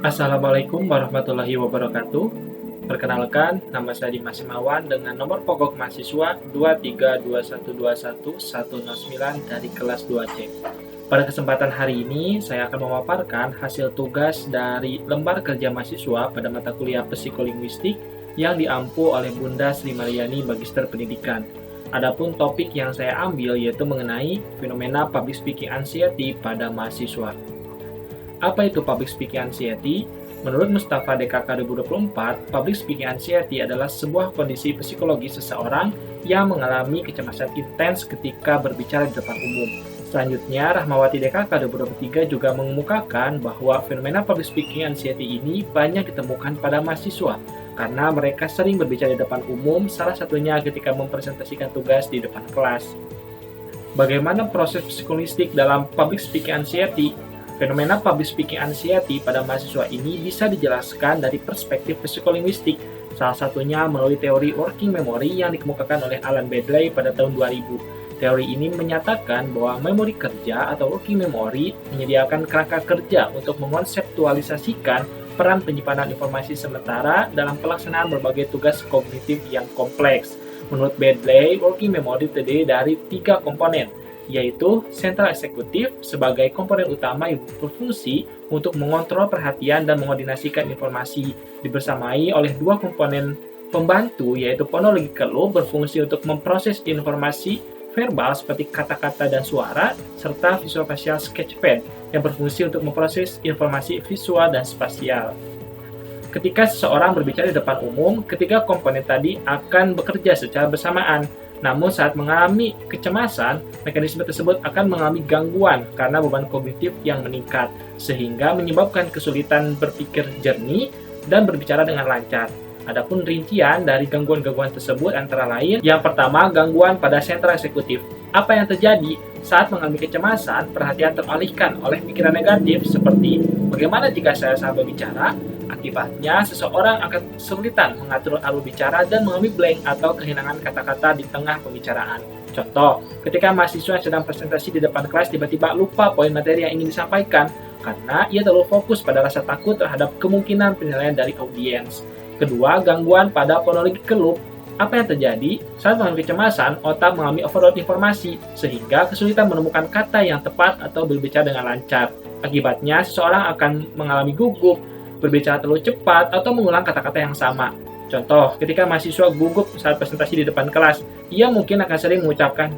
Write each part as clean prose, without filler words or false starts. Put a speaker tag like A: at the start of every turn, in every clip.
A: Assalamualaikum warahmatullahi wabarakatuh. Perkenalkan, nama saya Dimas Himawan dengan nomor pokok mahasiswa 232121109 dari kelas 2C. Pada kesempatan hari ini, saya akan memaparkan hasil tugas dari lembar kerja mahasiswa pada mata kuliah psikolinguistik yang diampu oleh Bunda Sri Mariani Magister Pendidikan. Adapun topik yang saya ambil yaitu mengenai fenomena public speaking anxiety pada mahasiswa. Apa itu public speaking anxiety? Menurut Mustafa DKK 2024, public speaking anxiety adalah sebuah kondisi psikologi seseorang yang mengalami kecemasan intens ketika berbicara di depan umum. Selanjutnya, Rahmawati DKK 2023 juga mengemukakan bahwa fenomena public speaking anxiety ini banyak ditemukan pada mahasiswa karena mereka sering berbicara di depan umum, salah satunya ketika mempresentasikan tugas di depan kelas. Bagaimana proses psikolinguistik dalam public speaking anxiety? Fenomena public speaking anxiety pada mahasiswa ini bisa dijelaskan dari perspektif psikolinguistik, salah satunya melalui teori working memory yang dikemukakan oleh Alan Baddeley pada tahun 2000. Teori ini menyatakan bahwa memori kerja atau working memory menyediakan kerangka kerja untuk mengonseptualisasikan peran penyimpanan informasi sementara dalam pelaksanaan berbagai tugas kognitif yang kompleks. Menurut Baddeley, working memory terdiri dari 3 komponen, yaitu sentral eksekutif sebagai komponen utama yang berfungsi untuk mengontrol perhatian dan mengordinasikan informasi, dibersamai oleh 2 komponen pembantu yaitu phonological loop berfungsi untuk memproses informasi verbal seperti kata-kata dan suara, serta visual-spatial sketchpad yang berfungsi untuk memproses informasi visual dan spasial. Ketika seseorang berbicara di depan umum, ketiga komponen tadi akan bekerja secara bersamaan. Namun saat mengalami kecemasan, mekanisme tersebut akan mengalami gangguan karena beban kognitif yang meningkat, sehingga menyebabkan kesulitan berpikir jernih dan berbicara dengan lancar. Adapun rincian dari gangguan-gangguan tersebut antara lain, yang pertama, gangguan pada sentral eksekutif. Apa yang terjadi? Saat mengalami kecemasan, perhatian teralihkan oleh pikiran negatif seperti, bagaimana jika saya salah berbicara? Akibatnya, seseorang akan kesulitan mengatur alur bicara dan mengalami blank atau kehilangan kata-kata di tengah pembicaraan. Contoh, ketika mahasiswa sedang presentasi di depan kelas tiba-tiba lupa poin materi yang ingin disampaikan karena ia terlalu fokus pada rasa takut terhadap kemungkinan penilaian dari audiens. Kedua, gangguan pada phonological loop. Apa yang terjadi? Saat mengalami kecemasan, otak mengalami overload informasi sehingga kesulitan menemukan kata yang tepat atau berbicara dengan lancar. Akibatnya, seseorang akan mengalami gugup, berbicara terlalu cepat, atau mengulang kata-kata yang sama. Contoh, ketika mahasiswa gugup saat presentasi di depan kelas, ia mungkin akan sering mengucapkan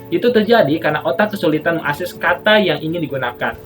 A: itu terjadi karena otak kesulitan mengakses kata yang ingin digunakan.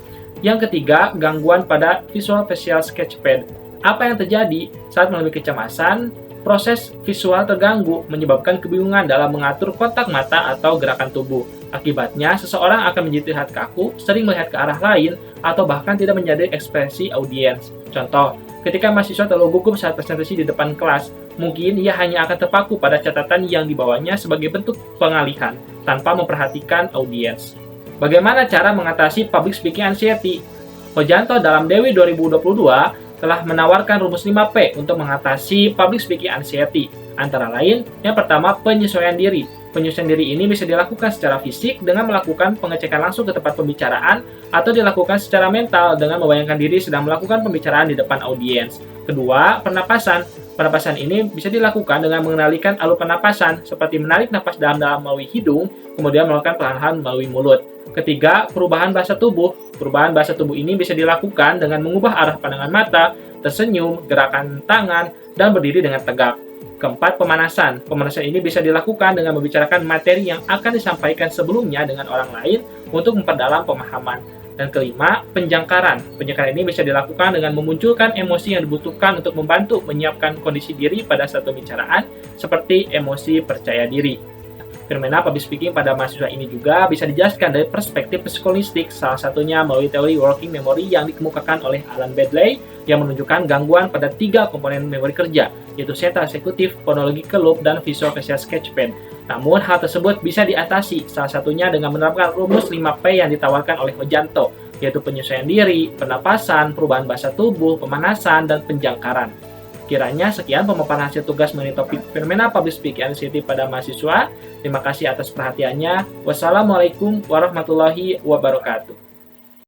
A: Yang ketiga, gangguan pada visual facial sketchpad. Apa yang terjadi? Saat mengalami kecemasan, proses visual terganggu menyebabkan kebingungan dalam mengatur kontak mata atau gerakan tubuh. Akibatnya, seseorang akan menjadi terlihat kaku, sering melihat ke arah lain, atau bahkan tidak menyadari ekspresi audiens. Contoh, ketika mahasiswa terlalu gugup saat presentasi di depan kelas, mungkin ia hanya akan terpaku pada catatan yang dibawanya sebagai bentuk pengalihan, tanpa memperhatikan audiens. Bagaimana cara mengatasi public speaking anxiety? Hojanto dalam Dewi 2022 telah menawarkan rumus 5P untuk mengatasi public speaking anxiety. Antara lain, yang pertama, penyesuaian diri. Penyesuaian diri ini bisa dilakukan secara fisik dengan melakukan pengecekan langsung ke tempat pembicaraan atau dilakukan secara mental dengan membayangkan diri sedang melakukan pembicaraan di depan audiens. Kedua, pernapasan. Pernapasan ini bisa dilakukan dengan mengendalikan alur pernapasan seperti menarik napas dalam-dalam melalui hidung, kemudian melakukan perlahan melalui mulut. Ketiga, perubahan bahasa tubuh. Perubahan bahasa tubuh ini bisa dilakukan dengan mengubah arah pandangan mata, tersenyum, gerakan tangan, dan berdiri dengan tegak. Keempat, pemanasan. Pemanasan ini bisa dilakukan dengan membicarakan materi yang akan disampaikan sebelumnya dengan orang lain untuk memperdalam pemahaman. Dan kelima, penjangkaran. Penjangkaran ini bisa dilakukan dengan memunculkan emosi yang dibutuhkan untuk membantu menyiapkan kondisi diri pada saat pembicaraan, seperti emosi percaya diri. Fenomena public speaking pada mahasiswa ini juga bisa dijelaskan dari perspektif psikolinguistik, salah satunya melalui teori working memory yang dikemukakan oleh Alan Baddeley yang menunjukkan gangguan pada 3 komponen memori kerja, yaitu sentral eksekutif, phonological loop, dan visual facial sketchpad. Namun, hal tersebut bisa diatasi, salah satunya dengan menerapkan rumus 5P yang ditawarkan oleh Hojanto, yaitu penyesuaian diri, pernapasan, perubahan bahasa tubuh, pemanasan, dan penjangkaran. Kiranya sekian pemaparan hasil tugas mengenai topik fenomena public speaking anxiety pada mahasiswa. Terima kasih atas perhatiannya. Wassalamualaikum warahmatullahi wabarakatuh.